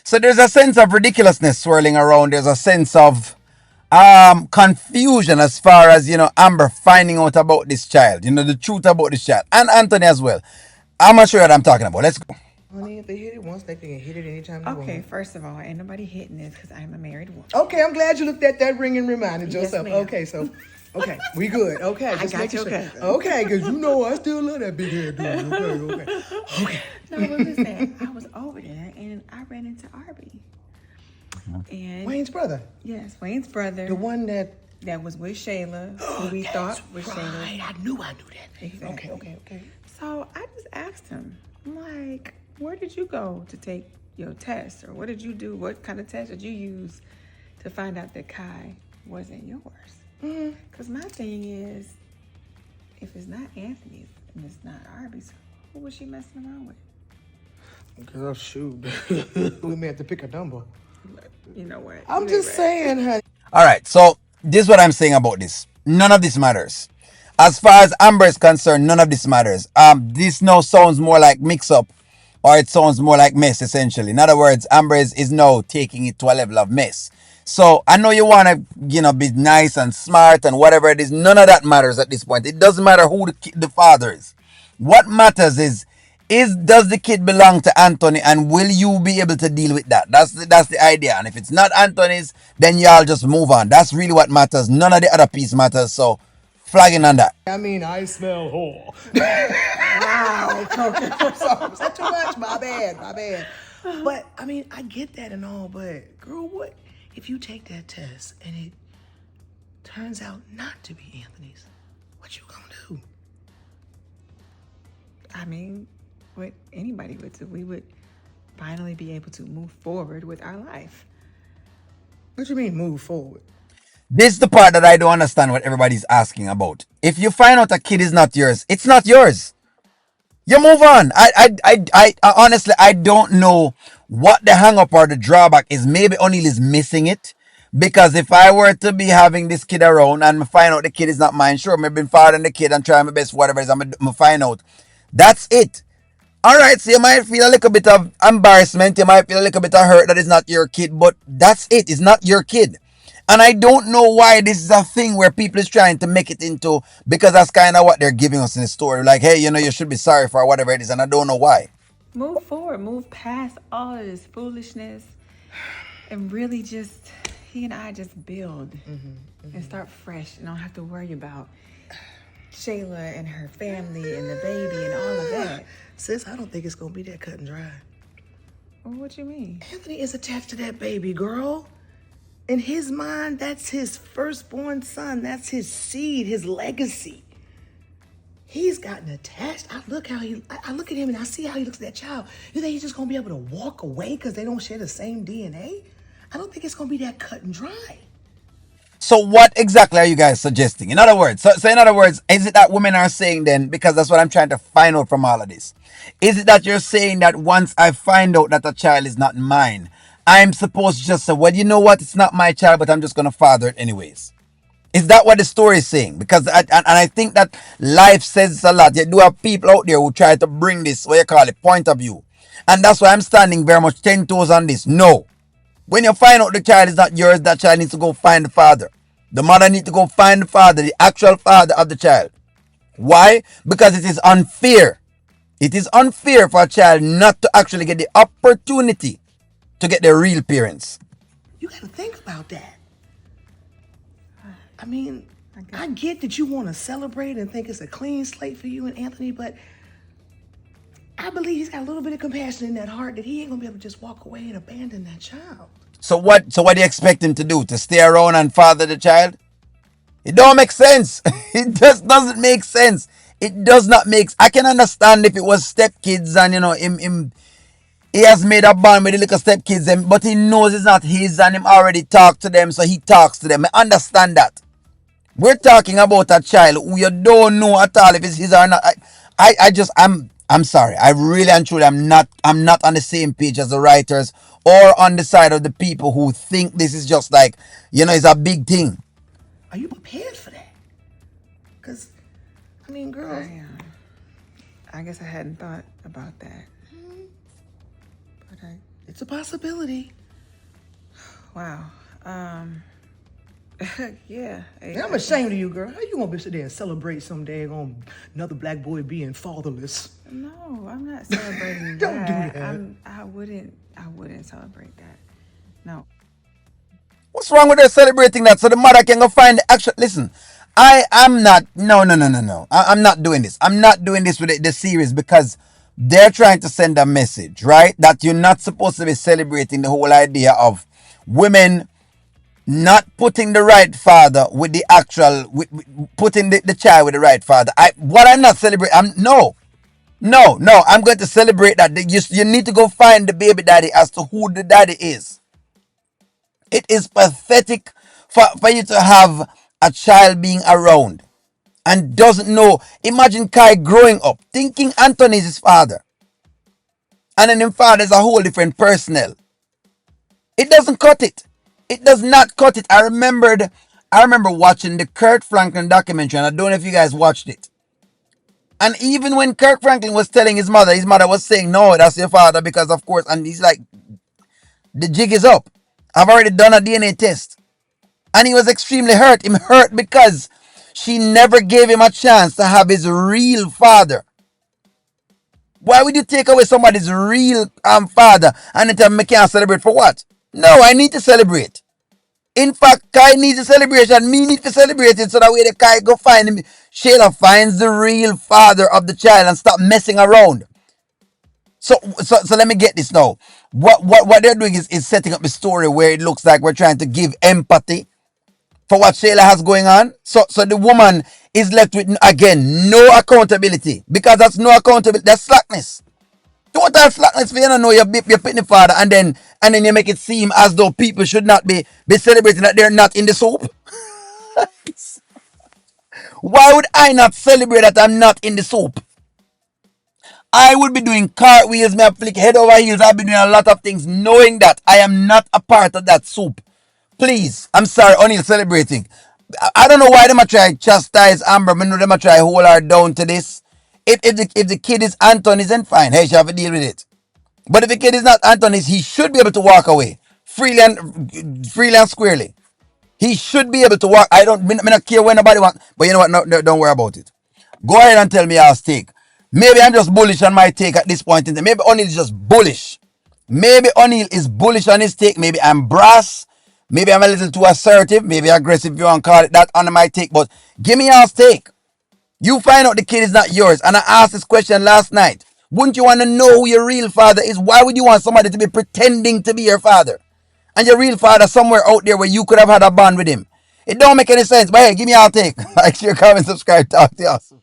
So there's a sense of ridiculousness swirling around. There's a sense of confusion as far as Amber finding out about this child, the truth about this child, and Anthony as well. I'm not sure what I'm talking about. Let's go. Honey, if they hit it once, they can hit it anytime they Okay, want. first of all, ain't nobody hitting this because I'm a married woman. Okay, I'm glad you looked at that ring and reminded Yes, yourself. ma'am. Okay, so, okay, we good. Okay, I just got making your sure. cousin. Okay, because you know I still love that big head dude. Okay, okay, okay. No, but listen, I was over there and I ran into Arby. And Wayne's brother, yes, Wayne's brother the one that. that was with Shayla, who we thought was Right, Shayla. I knew that. Exactly. Okay. So I just asked him, I'm like, where did you go to take your test? Or what did you do? What kind of test did you use to find out that Kai wasn't yours? Because my thing is, if it's not Anthony's and it's not Arby's, who was she messing around with? Girl, shoot, we may have to pick a number. You know what? I'm You're just right. saying, honey. All right, so this is what I'm saying about this. None of this matters. As far as Amber is concerned, none of this matters. This now sounds more like mix up, or it sounds more like mess, essentially. In other words, Amber is now taking it to a level of mess. So I know you want to, be nice and smart and whatever it is. None of that matters at this point. It doesn't matter who the father is. What matters is does the kid belong to Anthony, and will you be able to deal with that? That's the idea. And if it's not Anthony's, then y'all just move on. That's really what matters. None of the other piece matters. So flagging on that. I mean, I smell whore. Wow, Coco. I'm sorry, was that too much? My bad. But I mean, I get that and all, but girl, what if you take that test and it turns out not to be Anthony's? What you gonna do? I mean, what anybody would do, we would finally be able to move forward with our life. What you mean move forward? This is the part that I don't understand what everybody's asking about. If you find out a kid is not yours, it's not yours. You move on. I honestly, I don't know what the hang up or the drawback is. Maybe O'Neill is missing it. Because if I were to be having this kid around and find out the kid is not mine, sure, I've been fathering the kid and trying my best, whatever it is, I'm going to find out. That's it. All right, so you might feel a little bit of embarrassment. You might feel a little bit of hurt that it's not your kid, but that's it. It's not your kid. And I don't know why this is a thing where people is trying to make it into, because that's kind of what they're giving us in the story. Like, hey, you should be sorry for whatever it is, and I don't know why. Move forward, move past all of this foolishness, and really just, he and I just build and start fresh and don't have to worry about Shayla and her family and the baby and all of that. Sis, I don't think it's gonna be that cut and dry. Well, what you mean? Anthony is attached to that baby, girl. In his mind, that's his firstborn son. That's his seed, his legacy. He's gotten attached. I look at him and I see how he looks at that child. You think he's just gonna be able to walk away because they don't share the same DNA? I don't think it's gonna be that cut and dry. So what exactly are you guys suggesting? In other words, so in other words, is it that women are saying then, because that's what I'm trying to find out from all of this. Is it that you're saying that once I find out that a child is not mine, I'm supposed to just say, well, you know what, it's not my child, but I'm just going to father it anyways? Is that what the story is saying? Because and I think that life says a lot. You do have people out there who try to bring this, what you call it, point of view. And that's why I'm standing very much 10 toes on this. No. When you find out the child is not yours, that child needs to go find the father. The mother needs to go find the father, the actual father of the child. Why? Because it is unfair. It is unfair for a child not to actually get the opportunity to get their real parents. You gotta think about that. I mean, I get that you want to celebrate and think it's a clean slate for you and Anthony, but I believe he's got a little bit of compassion in that heart that he ain't gonna be able to just walk away and abandon that child. So what do you expect him to do? To stay around and father the child? It don't make sense. It just doesn't make sense. It does not make. I can understand if it was stepkids and him he has made a bond with the little stepkids, but he knows it's not his and him already talked to them, so he talks to them. I understand that. We're talking about a child who you don't know at all if it's his or not. I'm sorry. I really and truly I'm not on the same page as the writers or on the side of the people who think this is just like, it's a big thing. Are you prepared for that? Because, I mean, girls, I guess I hadn't thought about that. But It's a possibility. Wow. Um, yeah. And I'm ashamed of you, girl. How you gonna be sitting there and celebrate some day on another black boy being fatherless? No, I'm not celebrating Don't do that. that. I wouldn't celebrate that. No. What's wrong with her celebrating that so the mother can go find the action? Listen, I am not. No, no, no, no, no. I'm not doing this. I'm not doing this with the series because they're trying to send a message, right? That you're not supposed to be celebrating the whole idea of women not putting the right father with the actual, putting the child with the right father. What I'm not celebrating. No, no, no. I'm going to celebrate that. You need to go find the baby daddy as to who the daddy is. It is pathetic for you to have a child being around and doesn't know. Imagine Kai growing up thinking Anthony is his father. And then his father is a whole different personnel. It doesn't cut it. It does not cut it. I remember watching the Kurt Franklin documentary, and I don't know if you guys watched it. And even when Kirk Franklin was telling his mother was saying, no, that's your father, because of course, and he's like, the jig is up. I've already done a DNA test. And he was extremely hurt. Him hurt because she never gave him a chance to have his real father. Why would you take away somebody's real father and then tell me I can't celebrate for what? No, I need to celebrate. In fact, Kai needs a celebration. Me need to celebrate it so that way the Kai go find him. Shayla finds the real father of the child and stop messing around. So let me get this now. What they're doing is setting up the story where it looks like we're trying to give empathy for what Shayla has going on. So the woman is left with again no accountability because that's no accountability. That's slackness. Total slackness for you to know you're putting the father and then you make it seem as though people should not be celebrating that they're not in the soup. Why would I not celebrate that I'm not in the soup? I would be doing cartwheels, me flick head over heels. I've been doing a lot of things knowing that I am not a part of that soup. Please, I'm sorry, O'Neal celebrating. I don't know why them a try chastise Amber. I know them a try hold her down to this. If the kid is Anthony's, then fine. Hey, she have to deal with it. But if the kid is not Anthony's, he should be able to walk away freely and squarely. He should be able to walk. Me not care when nobody want. But you know what? No, don't worry about it. Go ahead and tell me your take. Maybe I'm just bullish on my take at this point in time. Maybe O'Neal is just bullish. Maybe O'Neal is bullish on his take. Maybe I'm brass. Maybe I'm a little too assertive. Maybe aggressive if you want to call it that on my take. But give me your take. You find out the kid is not yours. And I asked this question last night. Wouldn't you want to know who your real father is? Why would you want somebody to be pretending to be your father? And your real father somewhere out there where you could have had a bond with him. It don't make any sense. But hey, give me your take. Like, share, comment, subscribe. Talk to you.